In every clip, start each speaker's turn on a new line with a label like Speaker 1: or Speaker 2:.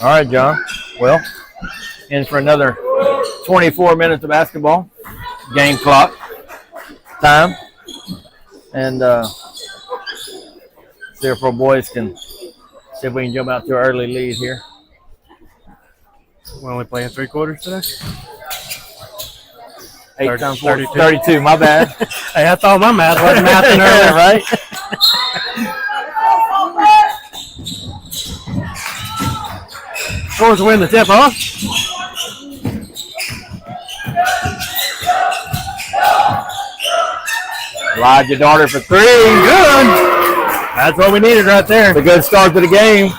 Speaker 1: All right, John. Well, in for another 24 minutes of basketball. Game clock time. And see if our boys can see if we can jump out to an early lead here.
Speaker 2: We're only playing 3 quarters today?
Speaker 1: 8 times 4, 32. My bad.
Speaker 2: Hey, I thought my math wasn't mathing earlier, right? Scores to win the tip-off.
Speaker 1: Elijah Darter for 3. Good.
Speaker 2: That's what we needed right there.
Speaker 1: It's a good start to the game.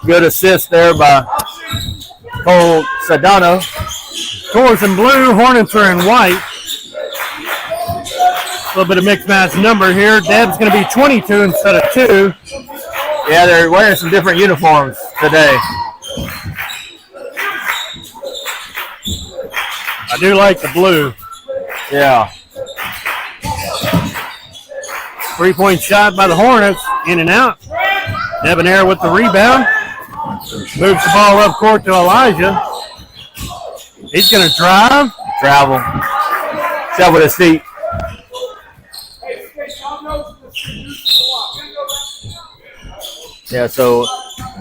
Speaker 1: Good assist there by Cole Sedano.
Speaker 2: Scores in blue, Hornets are in white. A little bit of mixed match number here. Deb's going to be 22 instead of 2.
Speaker 1: Yeah, they're wearing some different uniforms today.
Speaker 2: I do like the blue.
Speaker 1: Yeah.
Speaker 2: 3-point shot by the Hornets. In and out. Debonair with the rebound. Moves the ball up court to Elijah. He's going to drive.
Speaker 1: Travel. Shove with his feet. Yeah, so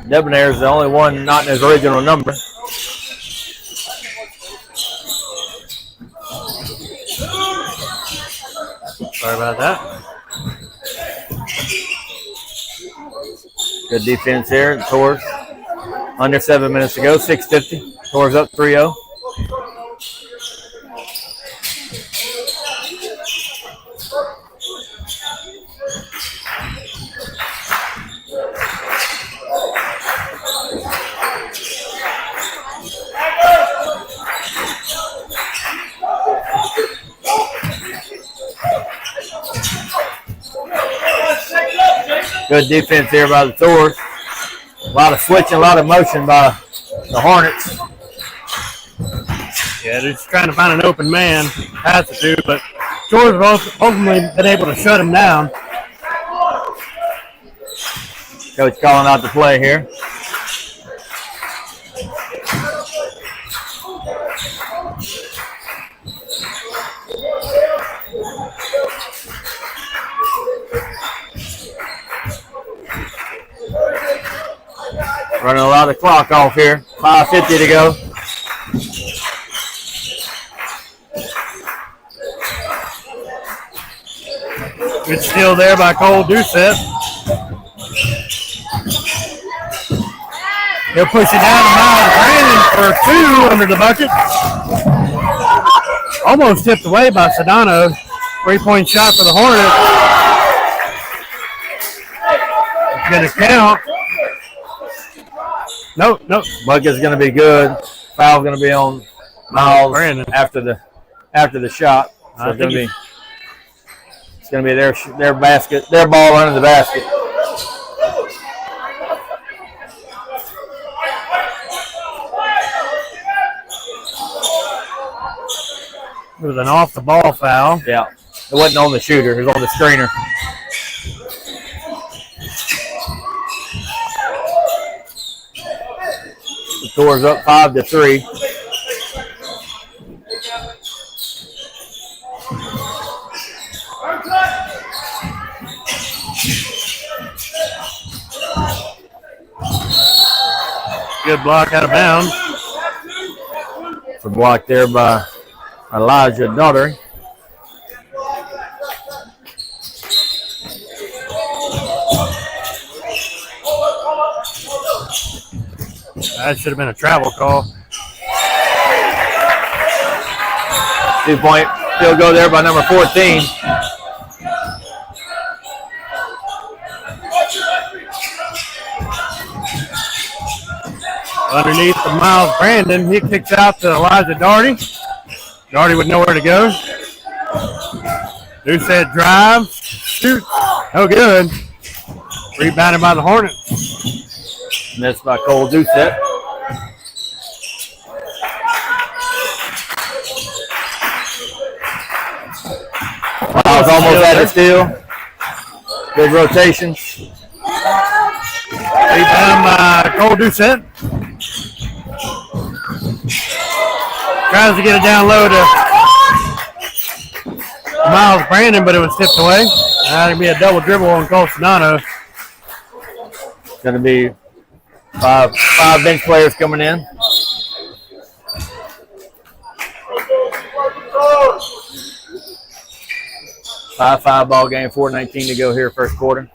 Speaker 1: Debonair is the only one not in his original number.
Speaker 2: Sorry about that.
Speaker 1: Good defense here. Tors under 7 minutes to go. 6:50. Tors up 3-0. Good defense here by the Tors. A lot of switching, a lot of motion by the Hornets.
Speaker 2: Yeah, they're just trying to find an open man. Has to do, but Tors have ultimately been able to shut him down.
Speaker 1: Coach calling out the play here. Running a lot of clock off here. 5:50 to go.
Speaker 2: Good steal there by Cole Doucette. He'll push it down to Miles Brandon for 2 under the bucket. Almost tipped away by Sedano. 3-point shot for the Hornets. It's going to count. Nope.
Speaker 1: Bucket's going to be good. Foul going to be on Miles
Speaker 2: Brandon
Speaker 1: after the shot. So it's going to be their basket, their ball under the basket.
Speaker 2: It was an off-the-ball foul.
Speaker 1: Yeah, it wasn't on the shooter. It was on the screener. The Tors up 5-3.
Speaker 2: Good block out of bounds.
Speaker 1: It's a block there by Elijah Daugherty.
Speaker 2: That should have been a travel call.
Speaker 1: 2-point field goal there by number 14.
Speaker 2: Underneath the Miles Brandon, he kicks out to Elijah Daugherty. Daugherty with nowhere to go. Doucette drive, shoot, no good. Rebounded by the Hornets.
Speaker 1: And that's by Cole Doucette. Miles almost had a steal. Good rotation.
Speaker 2: Rebound by Cole Doucette. Tries to get it down low to Miles Brandon, but it was tipped away. That'll be a double dribble on Colsonado.
Speaker 1: Going to be five bench players coming in. Five ball game, 4:19 to go here, first quarter.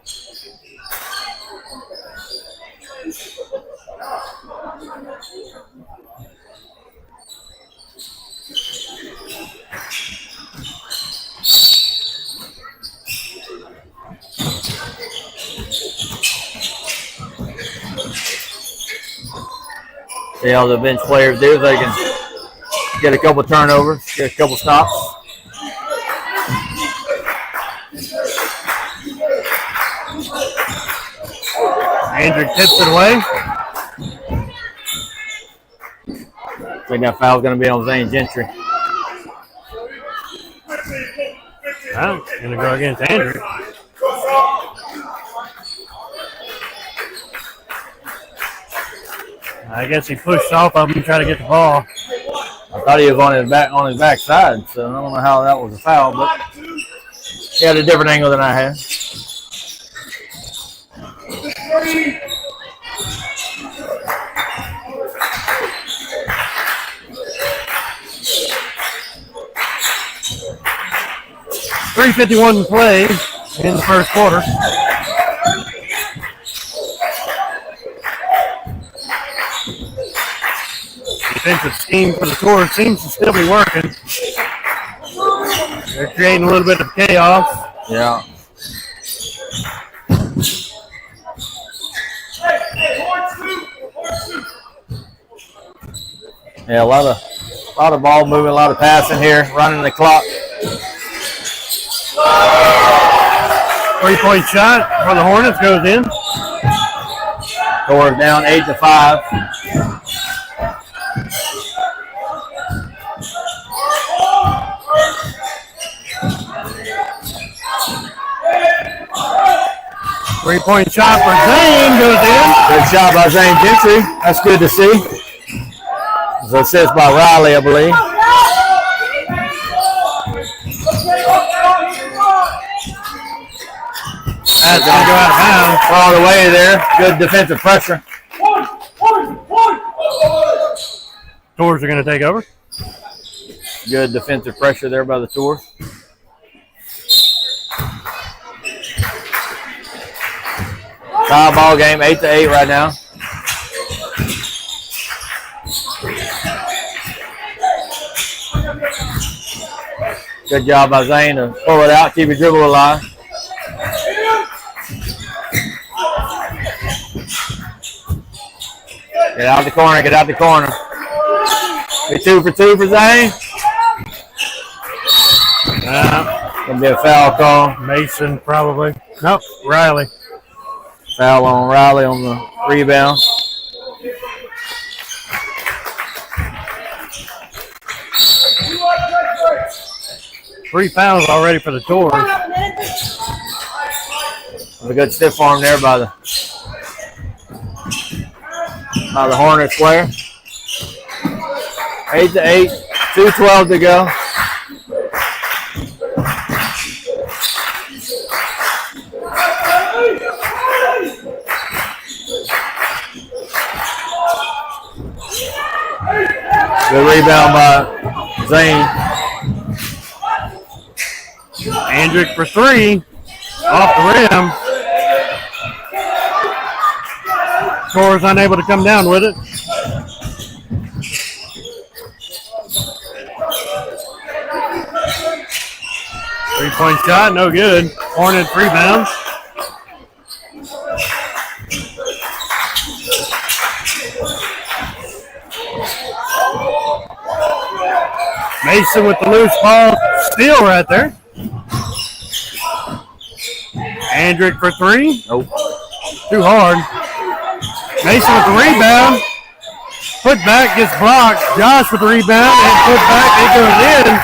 Speaker 1: See how the bench players do. They can get a couple turnovers, get a couple stops.
Speaker 2: Andrew tips it away.
Speaker 1: I think that foul's going to be on Zane Gentry.
Speaker 2: Well, going to go against Andrew. I guess he pushed off of him and tried to get the ball.
Speaker 1: I thought he was on his back side, so I don't know how that was a foul, but he had a different angle than I had.
Speaker 2: .351 to play in the first quarter. Defensive scheme for the Tours seems to still be working. They're creating a little bit of chaos.
Speaker 1: Yeah. Yeah, a lot of ball moving, a lot of passing here, running the clock.
Speaker 2: 3-point shot for the Hornets goes in.
Speaker 1: Tours down 8-5.
Speaker 2: Three-point shot for Zane goes in.
Speaker 1: Good shot by Zane Gentry. That's good to see. It's an assist by Riley, I believe.
Speaker 2: That's going to go out of bounds.
Speaker 1: All the way there. Good defensive pressure.
Speaker 2: Tours are going to take over.
Speaker 1: Good defensive pressure there by the Tours. Tie ball game, 8-8 right now. Good job by Zane to pull it out, keep your dribble alive. Get out the corner, get out the corner. Be 2 for 2 for Zane. Gonna be a foul call.
Speaker 2: Mason probably. Nope, Riley.
Speaker 1: Foul on Riley on the rebound.
Speaker 2: Three fouls already for the Tours.
Speaker 1: A good stiff arm there by the Hornets player. 8-8, 2:12 to go. Good rebound by Zane.
Speaker 2: Andrick for three. Off the rim. Tours unable to come down with it. Three-point shot, no good. Hornets rebound. Mason with the loose ball. Steal right there. Andrick for three.
Speaker 1: Nope.
Speaker 2: Too hard. Mason with the rebound. Put back, gets blocked. Josh with the rebound and put back. It goes in.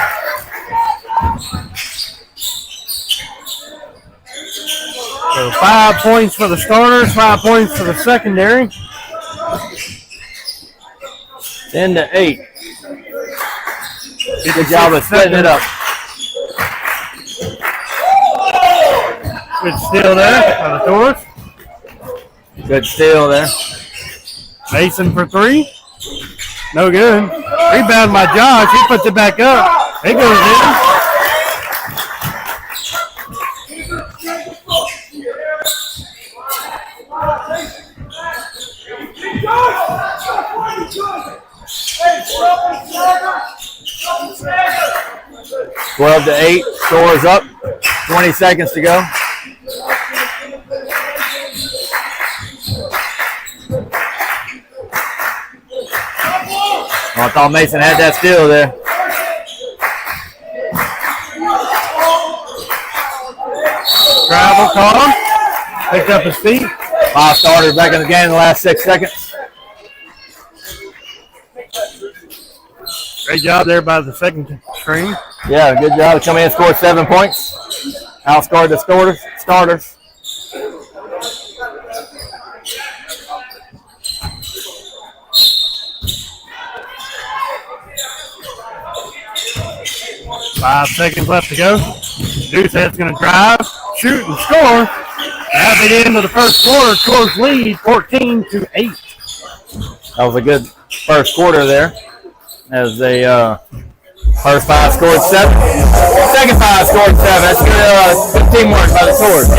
Speaker 2: So 5 points for the starters, 5 points for the secondary.
Speaker 1: 10-8. Good job of splitting it up.
Speaker 2: Good steal there by the Taurus.
Speaker 1: Good steal there.
Speaker 2: Mason for three. No good. Rebound by Josh. He puts it back up. It goes in.
Speaker 1: Twelve to 8. Scores up. 20 seconds to go. Oh, I thought Mason had that steal there.
Speaker 2: Travel call. Picked up his feet.
Speaker 1: 5 starters back in the game in the last 6 seconds.
Speaker 2: Great job there by the second string.
Speaker 1: Yeah, good job. Come in and scored 7 points. Outscored the starters.
Speaker 2: Five seconds left to go. Deucehead's going to drive, shoot, and score. At the end of the first quarter, Taurus lead 14 to 8.
Speaker 1: That was a good first quarter there. As they first 5 scored 7. Second 5 scored 7. That's good teamwork by the Taurus.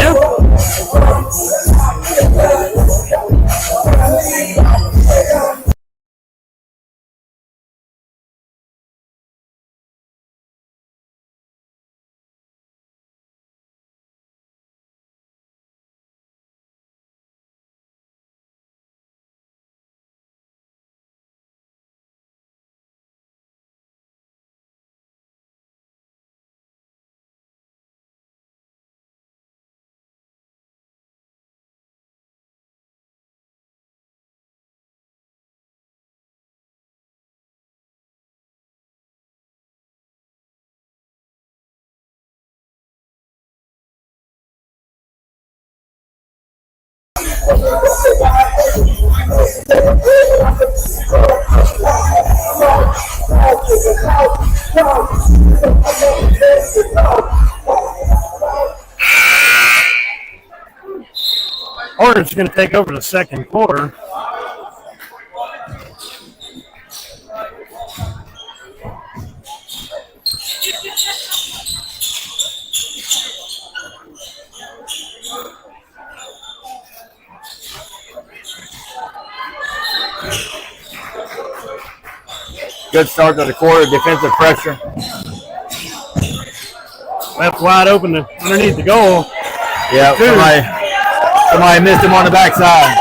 Speaker 2: Hornets going to take over the second quarter.
Speaker 1: Good start to the quarter. Defensive pressure.
Speaker 2: Left wide open underneath the goal.
Speaker 1: Yeah, somebody missed him on the backside.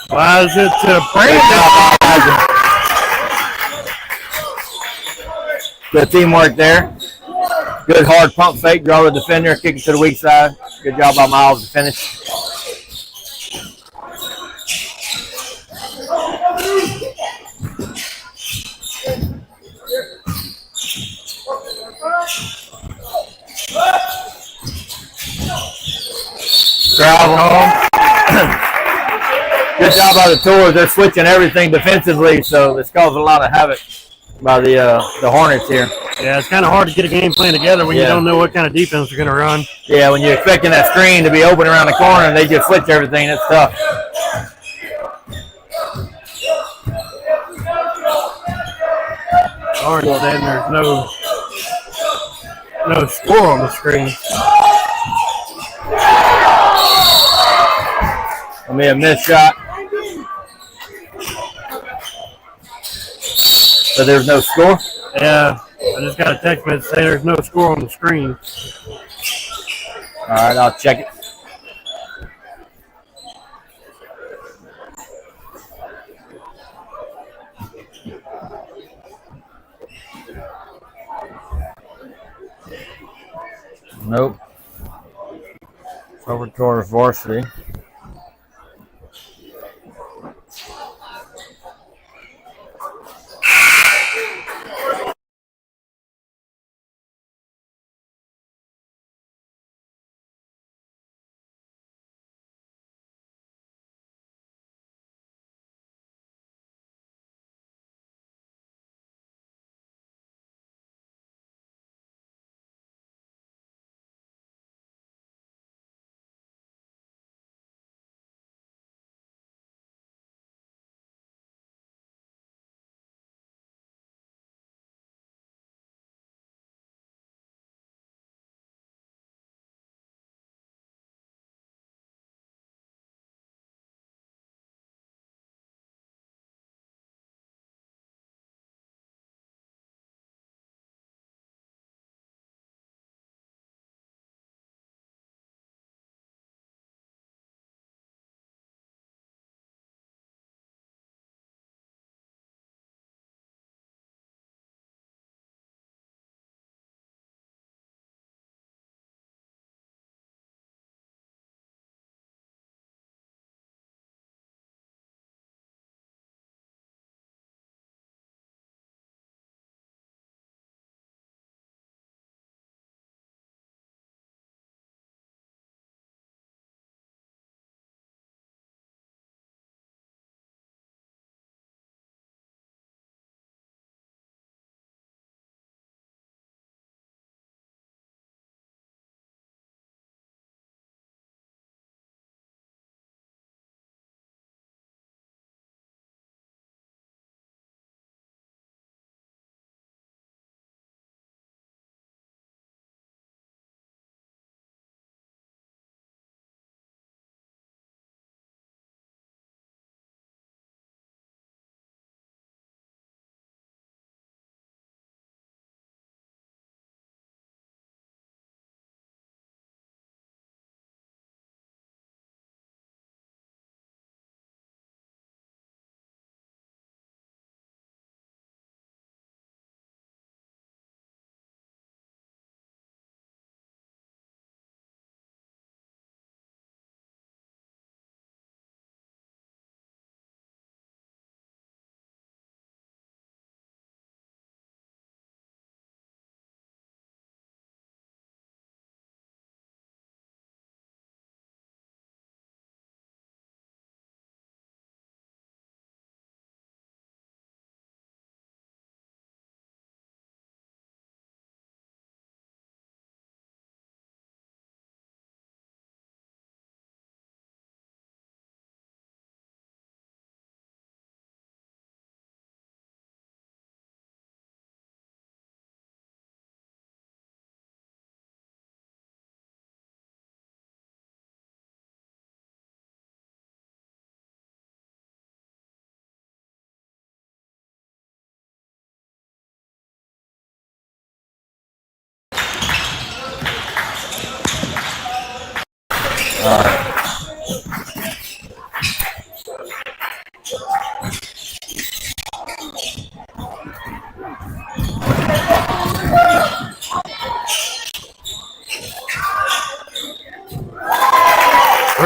Speaker 2: Flies it to Brandon.
Speaker 1: Good teamwork there. Good hard pump fake. Draw the defender. Kick it to the weak side. Good job by Miles to finish. Travel home. Good job by the Taurus. They're switching everything defensively, so it's causing a lot of havoc by the Hornets here.
Speaker 2: Yeah, it's kind of hard to get a game plan together when you don't know what kind of defense they're going to run.
Speaker 1: Yeah, when you're expecting that screen to be open around the corner and they just switch everything, it's tough.
Speaker 2: Orange, then there's no score on the screen.
Speaker 1: I mean, a missed shot. So there's no score?
Speaker 2: Yeah, I just got a text message saying there's no score on the screen.
Speaker 1: All right, I'll check it. Nope. It's over towards varsity.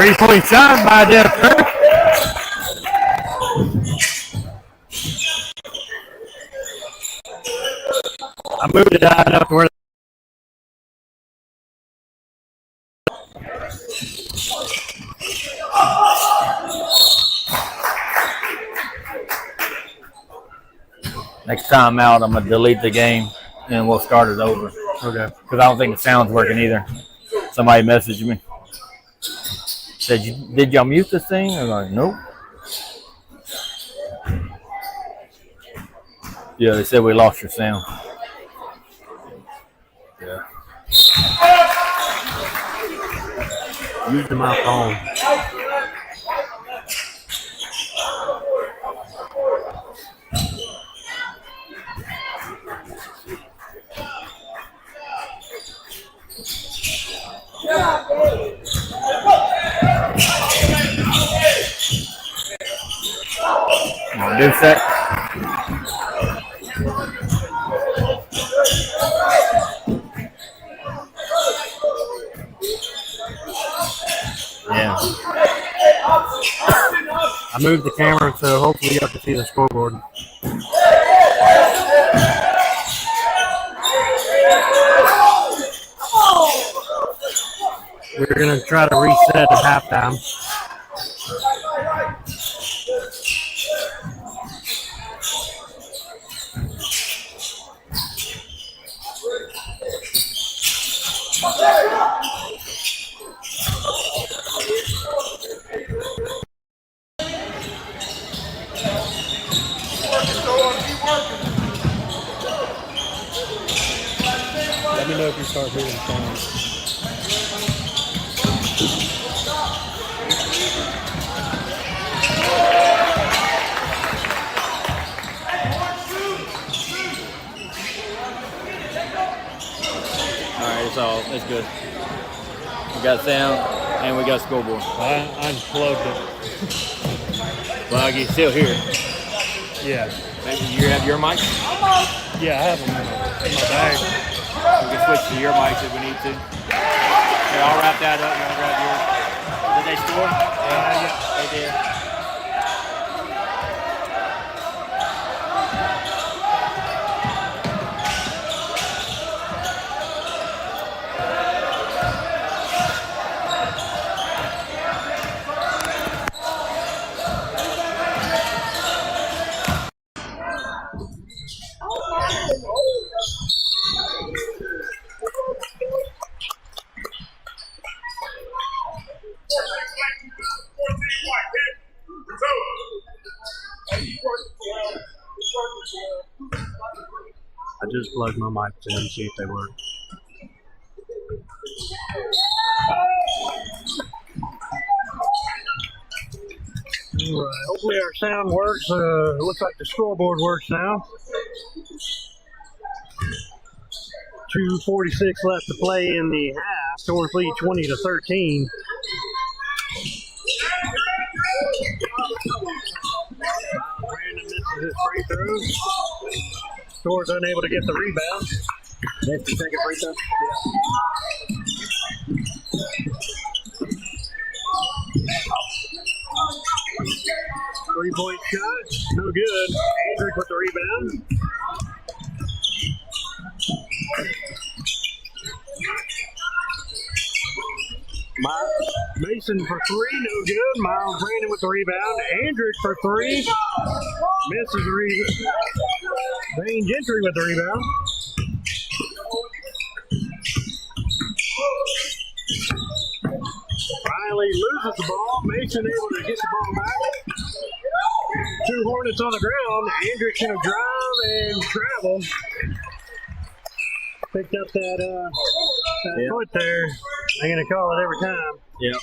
Speaker 2: 3-point shot by Jeff Kirk. I moved it out up to where.
Speaker 1: Next time out, I'm going to delete the game and we'll start it over.
Speaker 2: Okay.
Speaker 1: Because I don't think the sound's working either. Somebody messaged me. Said, did y'all mute this thing? I was like, nope. Yeah, they said we lost your sound. Yeah.
Speaker 2: Using my phone.
Speaker 1: Good set. Yeah.
Speaker 2: I moved the camera so hopefully you have to see the scoreboard. We're going to try to reset at halftime. Let me know if you start hearing sounds.
Speaker 1: It's good. We got sound and we got scoreboard.
Speaker 2: I unplugged it.
Speaker 1: Well, you still here.
Speaker 2: Yeah.
Speaker 1: Maybe you have your mic?
Speaker 2: Yeah, I have them in my bag.
Speaker 1: We can switch to your mics if we need to. Here, I'll wrap that up and I'll grab yours. Did they score?
Speaker 2: Yeah.
Speaker 1: They did.
Speaker 2: I just plugged my mics in and see if they work. All right, hopefully our sound works. It looks like the scoreboard works now. 2:46 left to play in the half. Torrance lead 20-13. Brandon misses his free throw. Torrance unable to get the rebound. That's the second free throw. Yeah. 3-point shot, no good. Andrew with the rebound. Mason for three, no good. Miles Brandon with the rebound. Andrew for three, misses the rebound. Dane Gentry with the rebound. Riley loses the ball. Mason able to get the ball back. Two Hornets on the ground. Andrew can drive and travel. Picked up that foot there. They're going to call it every time.
Speaker 1: Yep.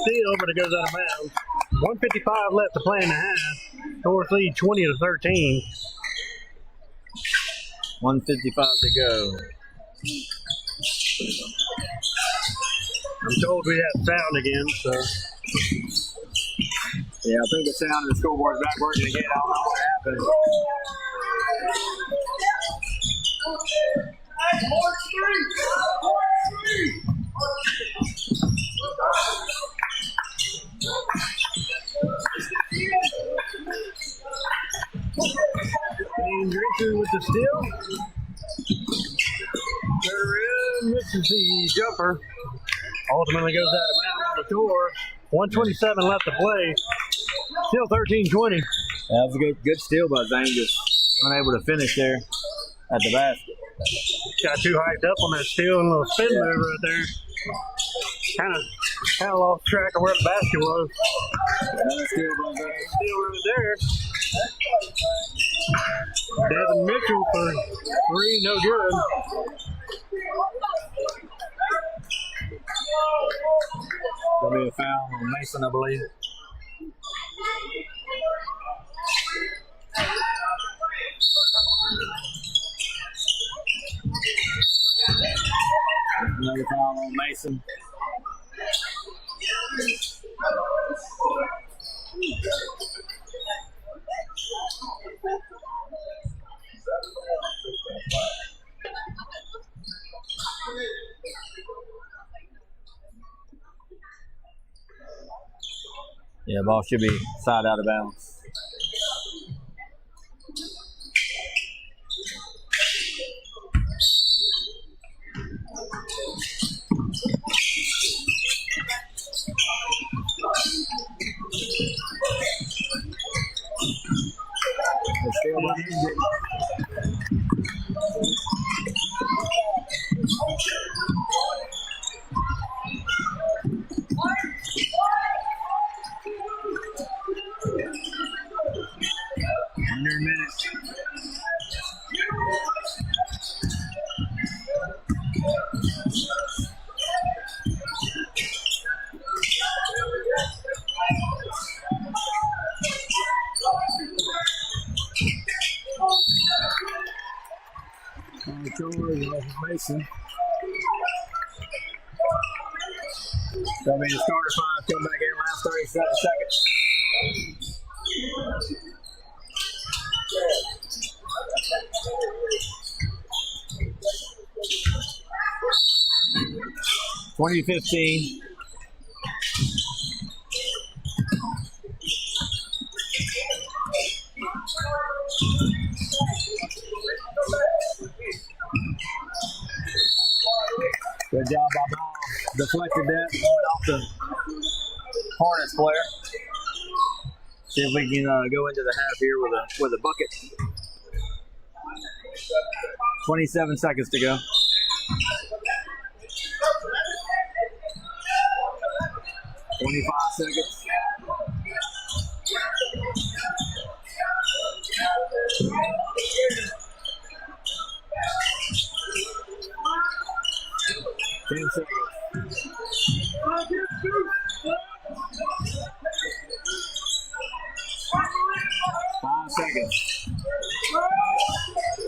Speaker 2: Steal, but it goes out of bounds. 1:55 left to play in the half. Torrance lead 20-13.
Speaker 1: 1:55 to go.
Speaker 2: I'm told we have sound again, so.
Speaker 1: Yeah, I think the sound of the scoreboard's back working again. I don't know what happened. James Richard with the steal.
Speaker 2: Turner misses the jumper. Ultimately goes out of bounds on the door. 127 left to play. Still 13-20.
Speaker 1: That was a good steal by Zane, just unable to finish there at the basket.
Speaker 2: Got too hyped up on that steal and a little spin move right there. Kind of lost track of where the basket was.
Speaker 1: Another steal by Zane.
Speaker 2: Steal right there. Devin Mitchell for 3, no good.
Speaker 1: Gonna be a foul on Mason, I believe. Another foul on Mason. Yeah, ball should be side out of bounds. Under a minute. Mason. Gonna be the starter 5 come back in last 37 seconds. (2015). Good job by Ball. Deflected that. Went off the Hornets player. See if we can go into the half here with a bucket. 27 seconds to go. 25 seconds. Ten seconds. 5 seconds.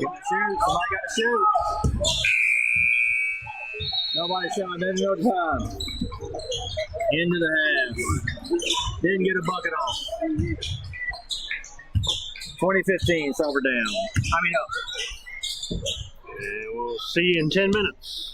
Speaker 1: Gotta shoot. Somebody gotta shoot. Nobody shot. Didn't know time. Into the half. Didn't get a bucket off. 2015, Silver down. Up.
Speaker 2: And we'll see you in 10 minutes.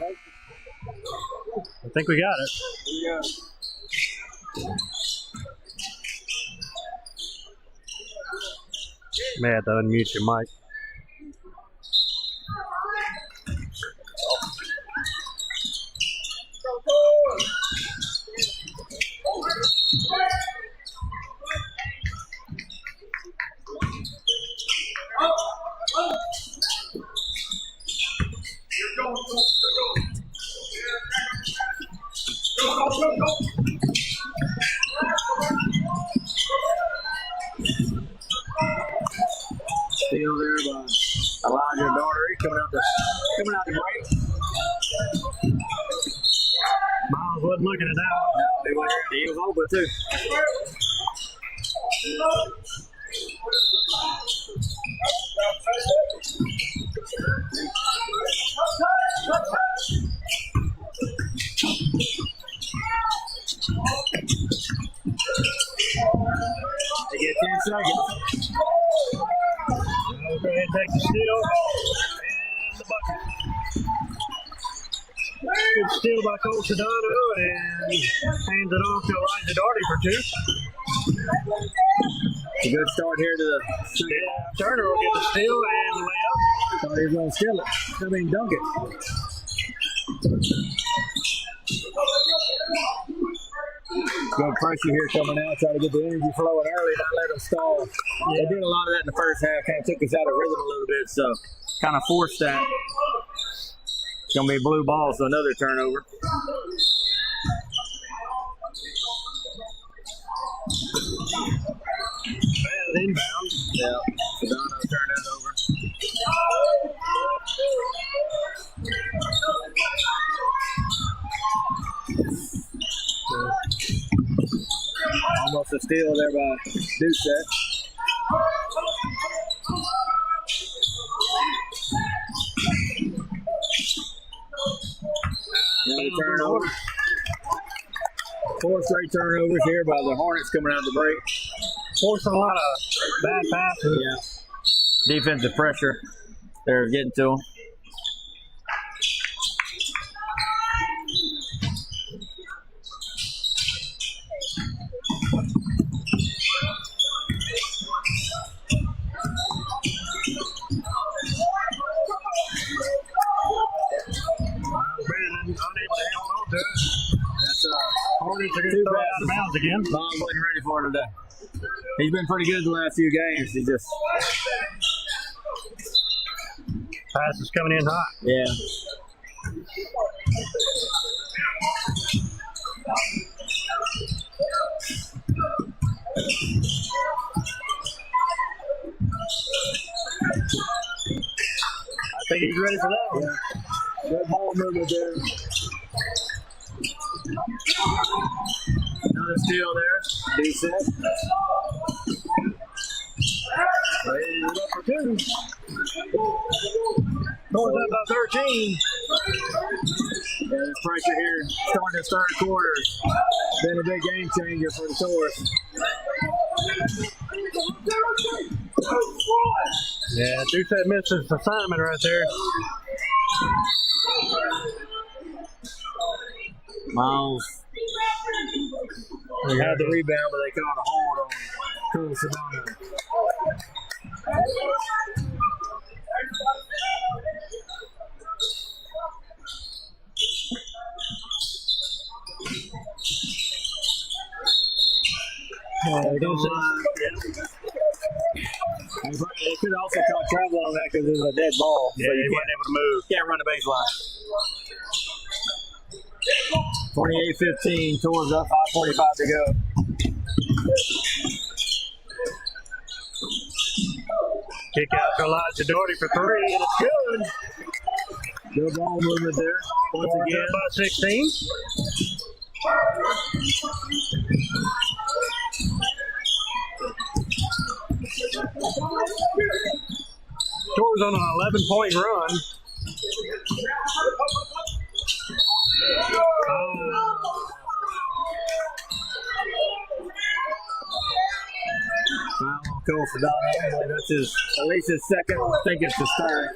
Speaker 2: I think we got it. May have to unmute your mic.
Speaker 1: Steal there by Elijah Daughtery coming out the break.
Speaker 2: Miles wasn't looking at that one.
Speaker 1: He was open too. They get 10 seconds.
Speaker 2: We'll go ahead and take the steal and the bucket. Good steal by Cole Sedano and hands it off to Elijah Daughtery for 2.
Speaker 1: It's a good start here to the second half.
Speaker 2: Turner will get the steal and the layup.
Speaker 1: Thought he was going to steal it. Dunk it. Good pressure here coming out, try to get the energy flowing early, not let them stall. They did a lot of that in the first half, kind of took us out of rhythm a little bit, so kind of forced that. It's going to be a blue ball, so another turnover.
Speaker 2: Bad inbound.
Speaker 1: Yeah, Sedano turned that over. Almost a steal there by Doucette. Another turnover. 4 straight turnovers here by the Hornets coming out of the break.
Speaker 2: Forcing a lot of bad passes.
Speaker 1: Yeah. Defensive pressure. They're getting to them.
Speaker 2: Unable to hold on to it.
Speaker 1: That's
Speaker 2: Hornets are going to throw it out of bounds again.
Speaker 1: Long wasn't ready for it today. He's been pretty good the last few games. He just
Speaker 2: Pass is coming in hot.
Speaker 1: yeah.
Speaker 2: I think he's ready for that one.
Speaker 1: Good ball movement there. Another steal there. Doucette. Raised it up for 2.
Speaker 2: North up by 13.
Speaker 1: Yeah, this pressure here starting this third quarter. Been a big game changer for the Taurus.
Speaker 2: Yeah, Doucette missed his assignment right there.
Speaker 1: Miles. They had the rebound, but they caught a hold on Cole Sedano. They could also call travel on that because it was a dead ball.
Speaker 2: Yeah,
Speaker 1: so
Speaker 2: he wasn't able to move.
Speaker 1: Can't run the baseline. 28-15, Taurus up, 5:45 to go.
Speaker 2: Kick out to Elijah Daughtery for 3, and it's good.
Speaker 1: Good ball movement there. Once again,
Speaker 2: by 16. Taurus on an 11-point run.
Speaker 1: Cole Sedano. That's at least his second. I think it's his third.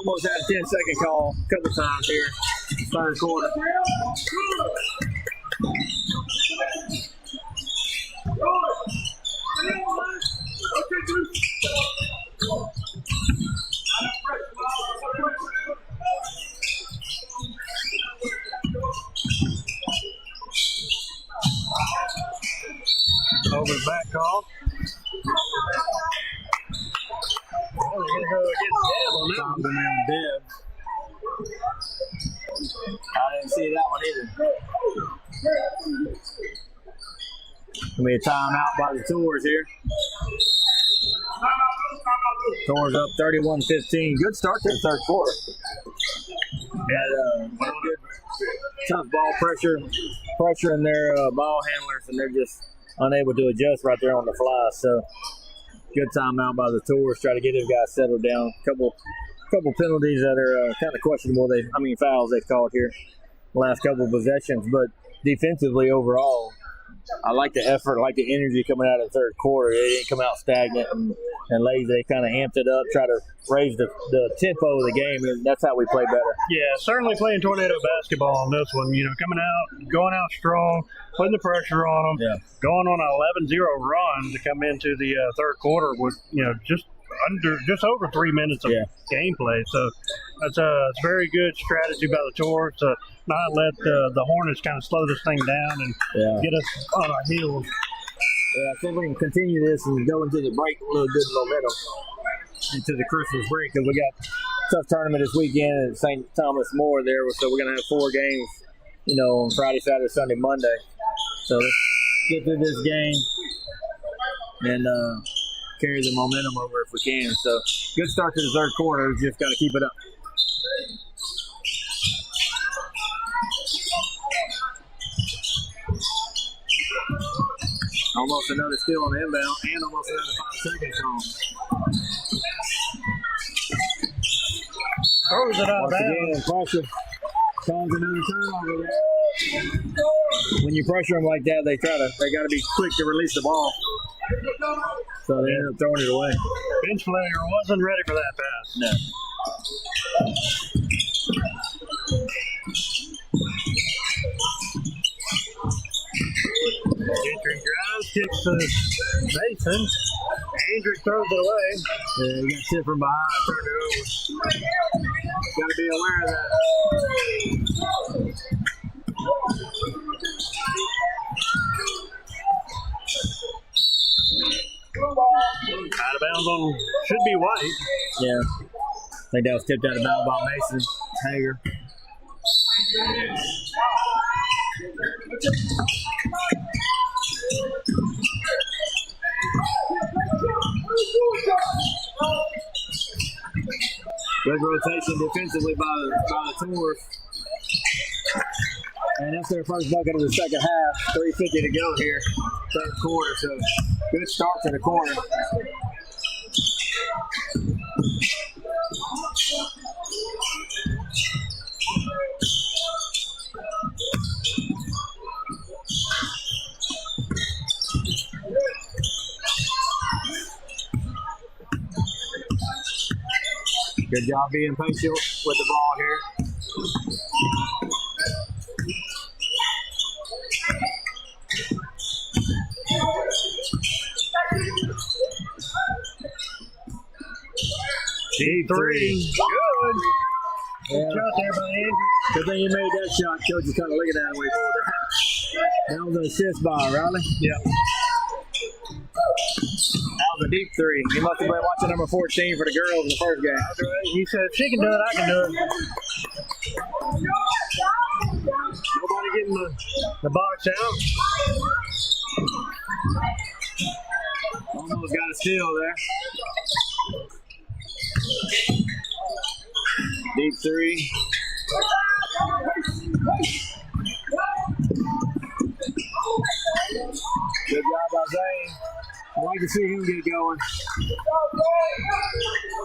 Speaker 1: almost had a 10-second call a couple times here. Third quarter.
Speaker 2: Over the back call. Oh, they're going to go against Deb on that one.
Speaker 1: Deb. I didn't see that one either. Gonna be a timeout by the Tours here. Tours up 31-15. Good start to the third quarter. Had good, tough ball pressure in their ball handlers, and they're just unable to adjust right there on the fly. So good timeout by the Tours. Try to get these guys settled down. Couple penalties that are kind of questionable. Fouls they called here last couple of possessions, but defensively overall, I like the effort, I like the energy coming out of the third quarter. They didn't come out stagnant and lazy. They kind of amped it up, try to raise the tempo of the game, and that's how we play better.
Speaker 2: Yeah, certainly playing tornado basketball on this one. Coming out, going out strong, putting the pressure on them, going on an 11-0 run to come into the third quarter with just over 3 minutes of gameplay. So that's a very good strategy by the Tours to not let the Hornets kind of slow this thing down and get us on our heels.
Speaker 1: Yeah, I think we can continue this and go into the break with a little good momentum into the Christmas break, because we got a tough tournament this weekend at St. Thomas More there, so we're going to have 4 games, on Friday, Saturday, Sunday, Monday. So let's get through this game and carry the momentum over if we can. So good start to the third quarter. Just got to keep it up. Almost another steal on the inbound and almost another 5-second call.
Speaker 2: Throws it out of bounds.
Speaker 1: Pressure. Cause another turnover there. When you pressure them like that, they got to be quick to release the ball. So they end up throwing it away.
Speaker 2: Bench player wasn't ready for that pass.
Speaker 1: No.
Speaker 2: Gentry drives, kicks to Mason. Andrew throws it away.
Speaker 1: Yeah, you got tip from behind, turned it over. Got to be aware of that.
Speaker 2: Out of bounds on should be White.
Speaker 1: Yeah. I think that was tipped out of bounds by Mason Hager. Good rotation defensively by the Tours. And that's their first bucket of the second half. 3:50 to go here, third quarter. So good start to the quarter. Good job being patient with the ball here.
Speaker 2: G3. Good.
Speaker 1: Yeah.
Speaker 2: Good shot there by Andrew.
Speaker 1: Good thing you made that shot. Coach is kind of looking at him when he pulled that. That was an assist by Riley.
Speaker 2: Yeah.
Speaker 1: That was a deep three. He must have been watching number 14 for the girls in the first game.
Speaker 2: That's right. He said, if she can do it, I can do it. Nobody getting the box out.
Speaker 1: Almost got a steal there. Deep three. Good job by Zane. I like to see him get going.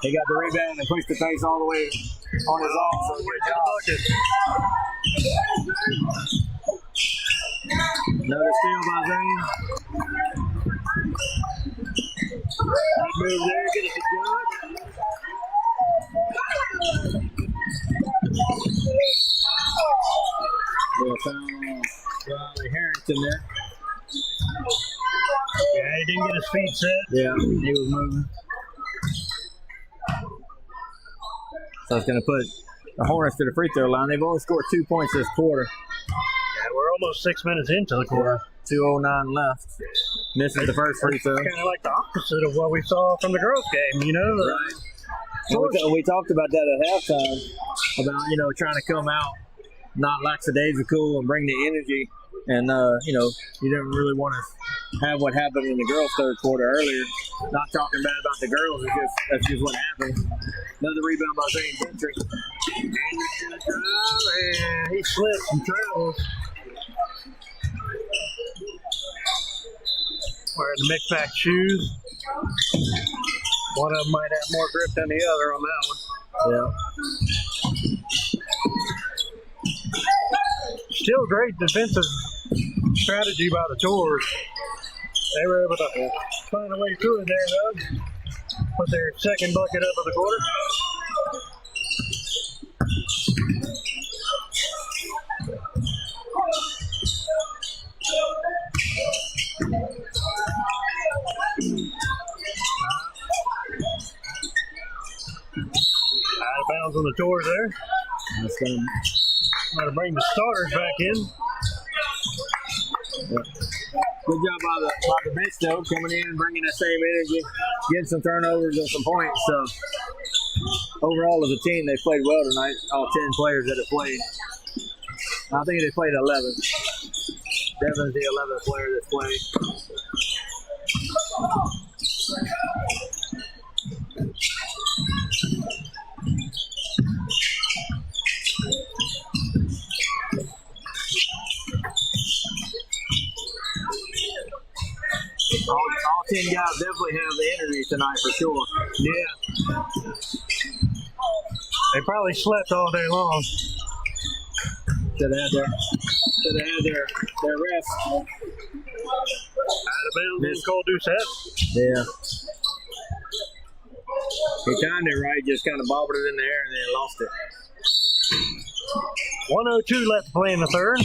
Speaker 1: He got the rebound and pushed the pace all the way on his own. So good job. Another steal by Zane. Good move there, get it to John. Riley Harrington there.
Speaker 2: Yeah, he didn't get his feet set.
Speaker 1: Yeah, he was moving. So it's going to put the Hornets to the free throw line. They've only scored 2 points this quarter.
Speaker 2: Yeah, we're almost 6 minutes into the quarter.
Speaker 1: 2:09 left. Missing the first free throw.
Speaker 2: Kind of like the opposite of what we saw from the girls' game, you know?
Speaker 1: Right. And we talked about that at halftime, about, trying to come out not lackadaisical and bring the energy. And, you didn't really want to have what happened in the girls' third quarter earlier. Not talking bad about the girls, that's just what happened. Another rebound by Zane Gentry.
Speaker 2: And he slips and travels. Wearing the mix-back shoes. One of them might have more grip than the other on that one.
Speaker 1: Yeah.
Speaker 2: Still great defensive strategy by the Tours. They were able to find a way through it there, though. Put their second bucket up of the quarter. Out of bounds on the Tours there.
Speaker 1: That's going
Speaker 2: to bring the starters back in.
Speaker 1: Good job by the bench, though, coming in, bringing that same energy, getting some turnovers and some points. So, overall, as a team, they played well tonight. All 10 players that have played. I think they played 11. Devin's the 11th player that's played. All 10 guys definitely have the energy tonight for sure.
Speaker 2: Yeah. They probably slept all day long.
Speaker 1: Should have had their rest.
Speaker 2: Out of bounds, Cole Doucette.
Speaker 1: Yeah. He timed it right, just kind of bobbled it in the air and then lost it.
Speaker 2: 1:02 left to play in the third.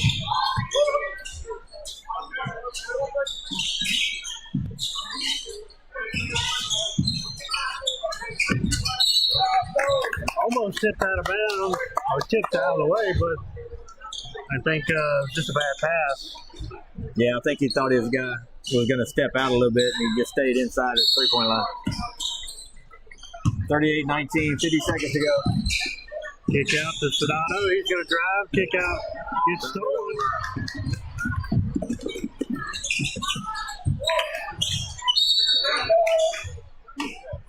Speaker 2: Almost tipped out of bounds, or tipped out of the way, but I think just a bad pass.
Speaker 1: Yeah, I think he thought his guy was going to step out a little bit, and he just stayed inside his three-point line. 38-19, 50 seconds to go.
Speaker 2: Kick out to Sedano. He's going to drive. Kick out. Gets stolen.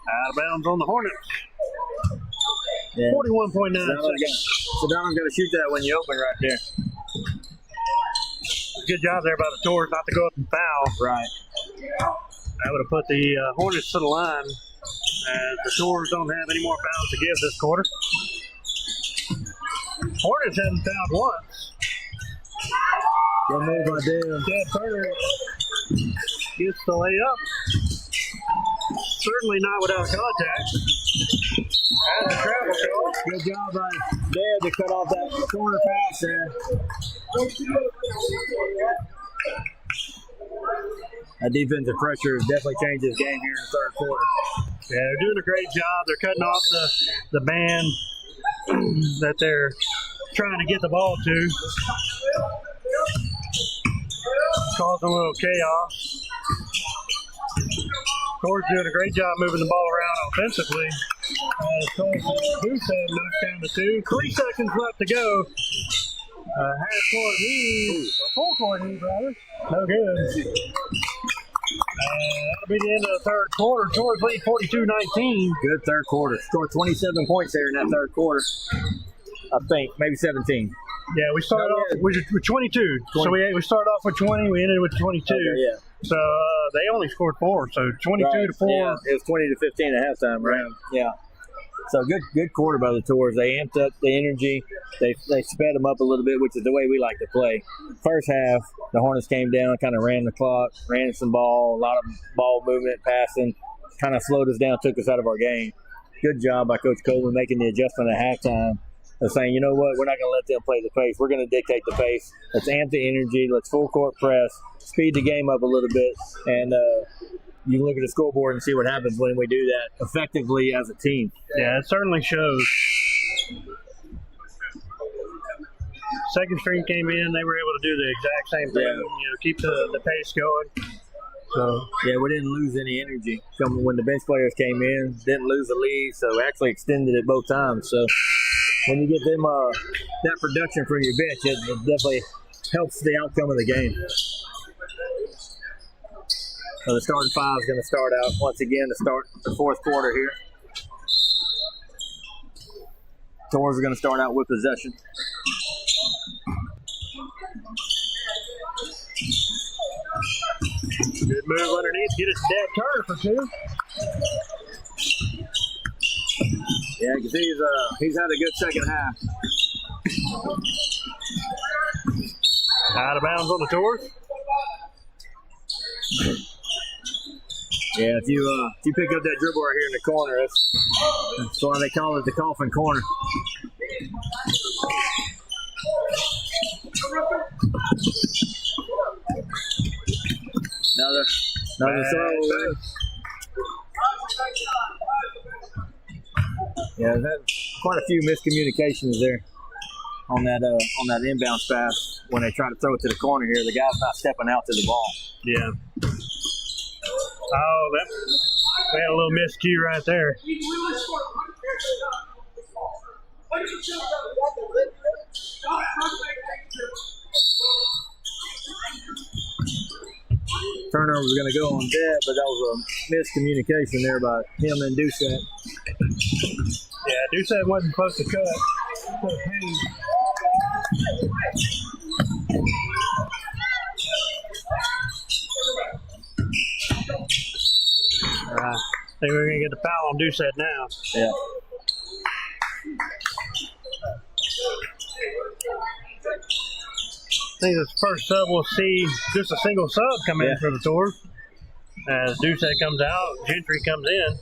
Speaker 2: Out of bounds on the Hornets.
Speaker 1: Yeah.
Speaker 2: 41.9 seconds.
Speaker 1: Sedano's going to shoot that when you open right there.
Speaker 2: Good job there by the Tours not to go up and foul.
Speaker 1: Right.
Speaker 2: That would have put the Hornets to the line. The Tours don't have any more fouls to give this quarter. Hornets haven't fouled once.
Speaker 1: Good move by Dale.
Speaker 2: Chad Turner gets the layup. Certainly not without contact. And the travel call.
Speaker 1: Good job by Dale to cut off that corner pass there. That defensive pressure has definitely changed this game here in the third quarter.
Speaker 2: Yeah, they're doing a great job. They're cutting off the band that they're trying to get the ball to. Causing a little chaos. Tours doing a great job moving the ball around offensively. Doucette knocks down the two. 3 seconds left to go. Half-court lead. Full-court lead, rather. No good. That'll be the end of the third quarter. Tours lead 42-19.
Speaker 1: Good third quarter. Scored 27 points there in that third quarter. I think. Maybe 17.
Speaker 2: Yeah, we started off with 22. So we started off with 20. We ended with 22.
Speaker 1: Okay, yeah.
Speaker 2: So they only scored 4. So 22 to 4.
Speaker 1: Yeah, it was 20 to 15 at halftime, right? Yeah. So good quarter by the Tours. They amped up the energy. They sped them up a little bit, which is the way we like to play. First half, the Hornets came down, kind of ran the clock, ran some ball, a lot of ball movement, passing, kind of slowed us down, took us out of our game. Good job by Coach Coleman making the adjustment at halftime of saying, you know what, we're not going to let them play the pace. We're going to dictate the pace. Let's amp the energy. Let's full court press, speed the game up a little bit, and you can look at the scoreboard and see what happens when we do that effectively as a team.
Speaker 2: Yeah, it certainly shows. Second string came in, they were able to do the exact same thing, keep the pace going. So
Speaker 1: yeah, we didn't lose any energy. When the bench players came in, didn't lose the lead, so actually extended it both times. So when you get them that production from your bench, it definitely helps the outcome of the game. So the starting five is going to start out once again to start the fourth quarter here. Tours are going to start out with possession.
Speaker 2: Good move underneath. Get it to Dad Turner for two.
Speaker 1: Yeah, because he's had a good second half.
Speaker 2: Out of bounds on the Tours.
Speaker 1: Yeah, if you pick up that dribble right here in the corner, that's why they call it the coffin corner. Another throw. Yeah, that's quite a few miscommunications there on that inbounds pass when they try to throw it to the corner here. The guy's not stepping out to the ball.
Speaker 2: Yeah. Oh, we had a little miscue right there.
Speaker 1: Turnover was going to go on Dad, but that was a miscommunication there by him and Doucette.
Speaker 2: Yeah, Doucette wasn't supposed to cut. I think we're going to get the foul on Doucette now.
Speaker 1: Yeah.
Speaker 2: I think this first sub we'll see just a single sub come in for the Tours. As Doucette comes out, Gentry comes in.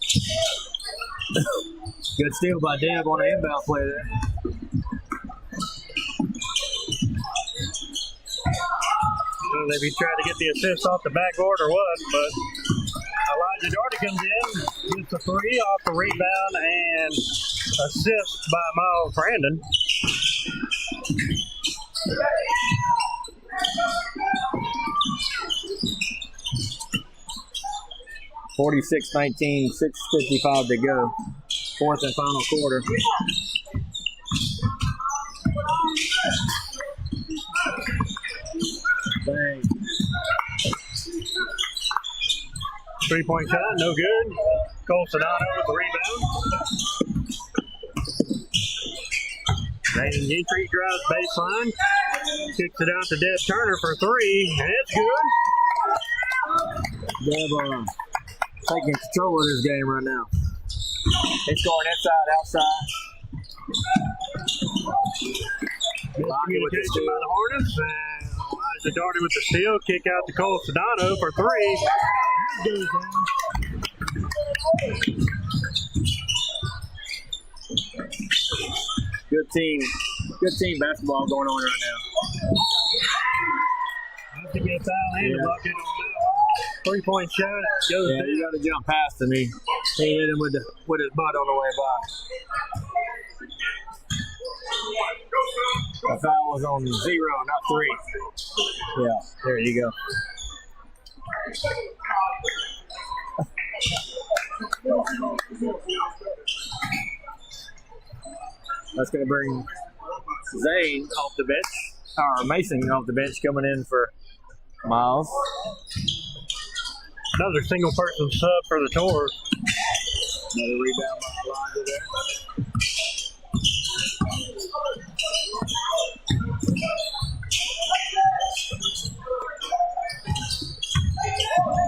Speaker 1: Good steal by Deb on an inbound play there.
Speaker 2: I don't know if he tried to get the assist off the backboard or what, but Elijah Doherty comes in, gets a three off the rebound and assist by Miles Brandon.
Speaker 1: (46-19), 6:55 to go. Fourth and final quarter. Bang.
Speaker 2: 3-point shot, no good. Cole Sonato with the rebound. Brandon Gentry drives baseline. Kicks it out to Deb Turner for three, and it's good.
Speaker 1: Deb taking control of this game right now. It's going inside, outside.
Speaker 2: Communication by the Hornets. And Elijah Doherty with the steal. Kick out to Cole Sonato for three. Goes down.
Speaker 1: Good team basketball going on right now.
Speaker 2: Have to get foul and a bucket on that one. 3-point shot goes down.
Speaker 1: You got to jump past him. He hit him with his butt on the way by. The foul was on 0, not 3. Yeah, there you go. That's going to bring Zane off the bench, or Mason off the bench, coming in for Miles.
Speaker 2: Another single person sub for the Tours.
Speaker 1: Another rebound by Elijah there.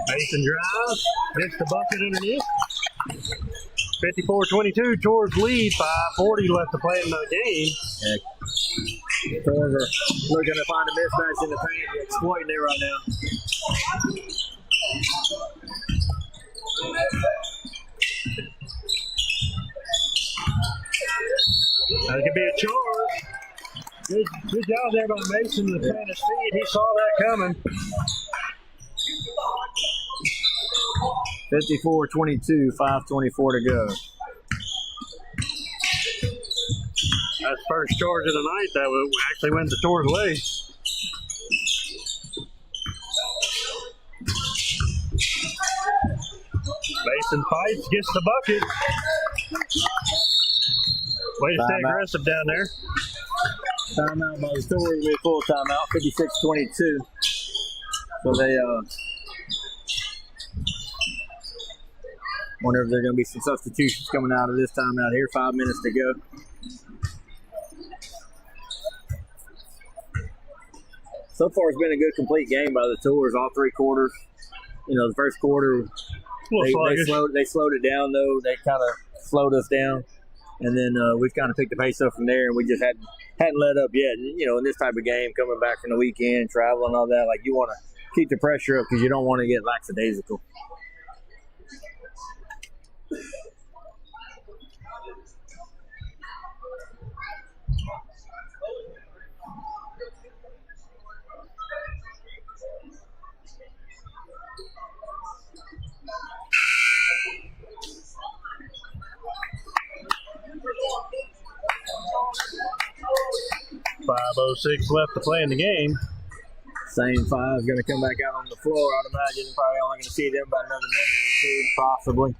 Speaker 2: Mason drives, hits the bucket underneath. 54-22, Tours lead, 5:40 left to play in the game.
Speaker 1: Yeah. Tours are looking to find a mismatch in the paint. They're exploiting it right now.
Speaker 2: That could be a charge. Good job there by Mason to plant his feet. He saw that coming.
Speaker 1: 54-22, 5:24 to go.
Speaker 2: That's first charge of the night. That actually went the Tours' way. Mason fights, gets the bucket. Way to stay aggressive down there.
Speaker 1: Timeout by the Tours, be full timeout, 56-22. So they wonder if there are going to be some substitutions coming out of this timeout here. 5 minutes to go. So far, it's been a good, complete game by the Tours, all three quarters. You know, the first quarter, they slowed it down, though. They kind of slowed us down. And then we've kind of picked the pace up from there, and we just hadn't let up yet. And, you know, in this type of game, coming back from the weekend, travel and all that, like, you want to keep the pressure up because you don't want to get lackadaisical.
Speaker 2: .506 left to play in the game.
Speaker 1: Same five is going to come back out on the floor. I'd imagine probably only going to see them about another minute or two, possibly.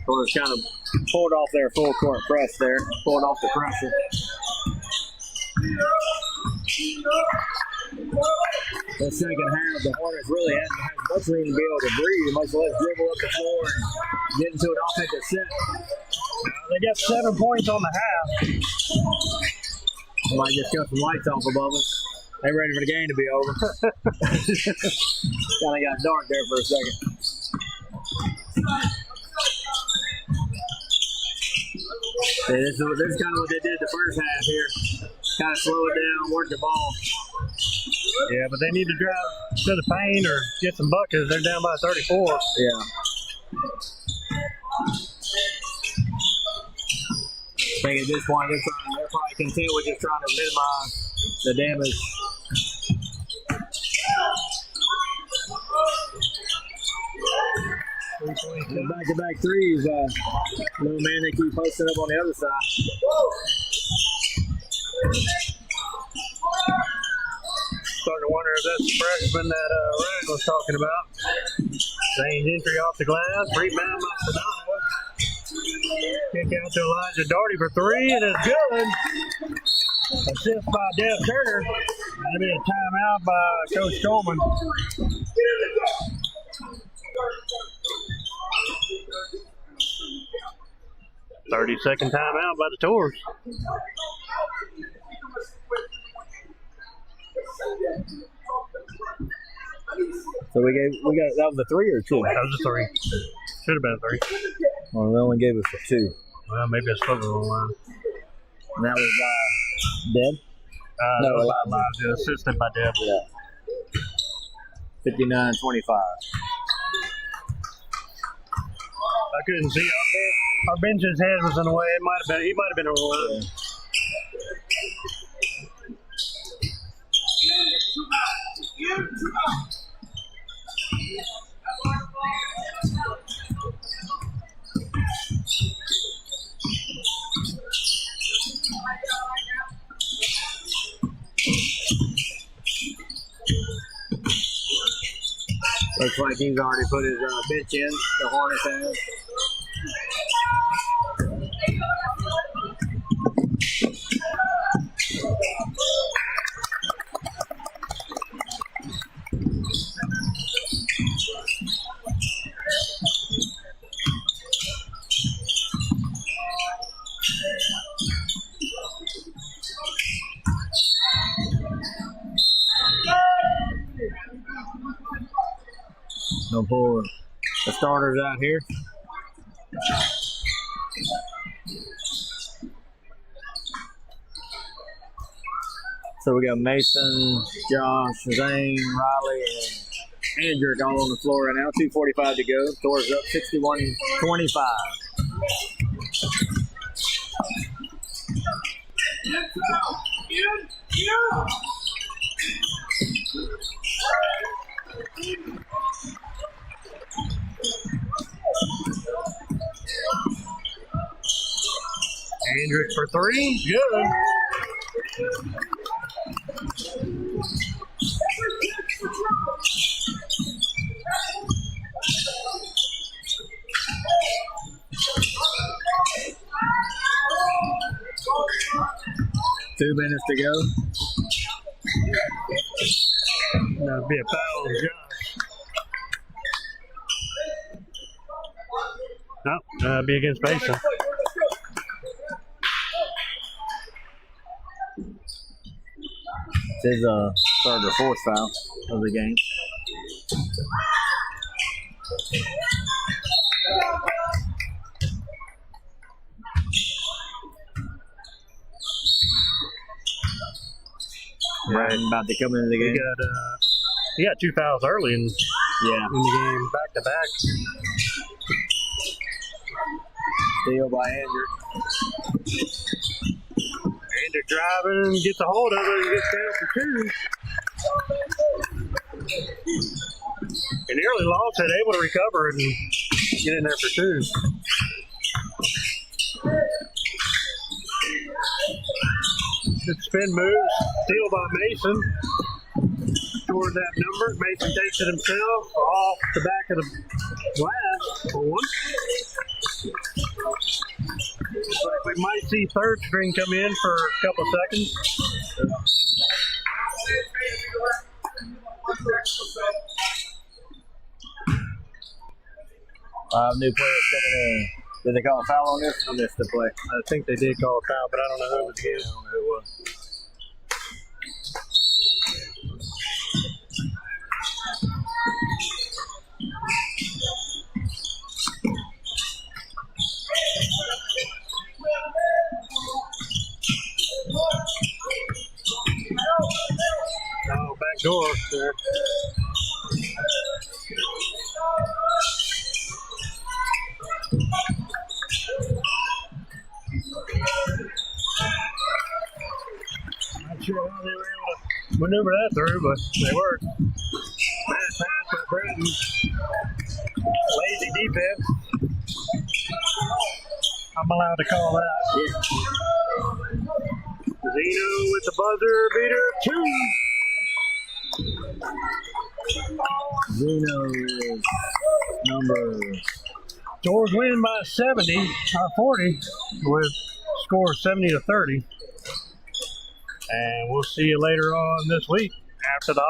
Speaker 1: So it's kind of pulled off their full court press there, pulled off the pressure. That second half, the Hornets really hadn't had much room to be able to breathe, much less dribble up the floor and get into an offensive set.
Speaker 2: They got 7 points on the half.
Speaker 1: Might just cut some lights off above us. They ready for the game to be over. Kind of got dark there for a second. Yeah, this is kind of what they did the first half here. Kind of slow it down, work the ball.
Speaker 2: Yeah, but they need to drive to the paint or get some buckets. They're down by 34.
Speaker 1: Yeah. I think at this point, they're probably content with just trying to minimize the damage. Back-to-back threes. Little man, they keep posting up on the other side.
Speaker 2: Starting to wonder if that's the freshman that Ryan was talking about. Zane's entry off the glass, rebound by Sedano. Kick out to Elijah Daugherty for three, and it's good. Assist by Dev Turner. That'll be a timeout by Coach Coleman. 30-second timeout by the Tours.
Speaker 1: So we got that was a 3 or 2?
Speaker 2: That was a 3. Should have been a 3.
Speaker 1: Well, they only gave us a 2.
Speaker 2: Well, maybe it's further online.
Speaker 1: And that was Deb?
Speaker 2: No, Elijah. Assisted by Deb.
Speaker 1: Yeah. 59-25.
Speaker 2: I couldn't see out there. Our bench's head was in the way. He might have been over the line.
Speaker 1: Looks like he's already put his bench in. The Hornets has. No pull the starters out here. So we got Mason, Josh, Zane, Riley, and Andrew all on the floor right now. 2:45 to go. Thor's up 61-25.
Speaker 2: Hendrick for three. Good.
Speaker 1: Two minutes to go.
Speaker 2: That'd be a foul on Josh. No, that'd be against Mason.
Speaker 1: This is third or fourth foul of the game. Right, about to come into the game.
Speaker 2: He got two fouls early in the game, back to back.
Speaker 1: Steal by Andrew.
Speaker 2: Andrew driving, gets a hold of it, and gets down for two. And nearly lost it, able to recover it and get in there for two. Good spin move, steal by Mason. Toward that number, Mason takes it himself off the back of the glass for one. Looks like we might see third string come in for a couple of seconds.
Speaker 1: New players coming in. Did they call a foul on this? I missed the play.
Speaker 2: I think they did call a foul, but I don't know who it was against.
Speaker 1: I don't know who it was.
Speaker 2: Oh, back door there. Not sure how they were able to maneuver that through, but they worked. Bad pass by Bratton. Lazy defense. I'm allowed to call that.
Speaker 1: Yeah.
Speaker 2: Zeno with the buzzer beater. Two.
Speaker 1: Zeno is number.
Speaker 2: Doors win by 70 or 40 with score 70-30. And we'll see you later on this week after the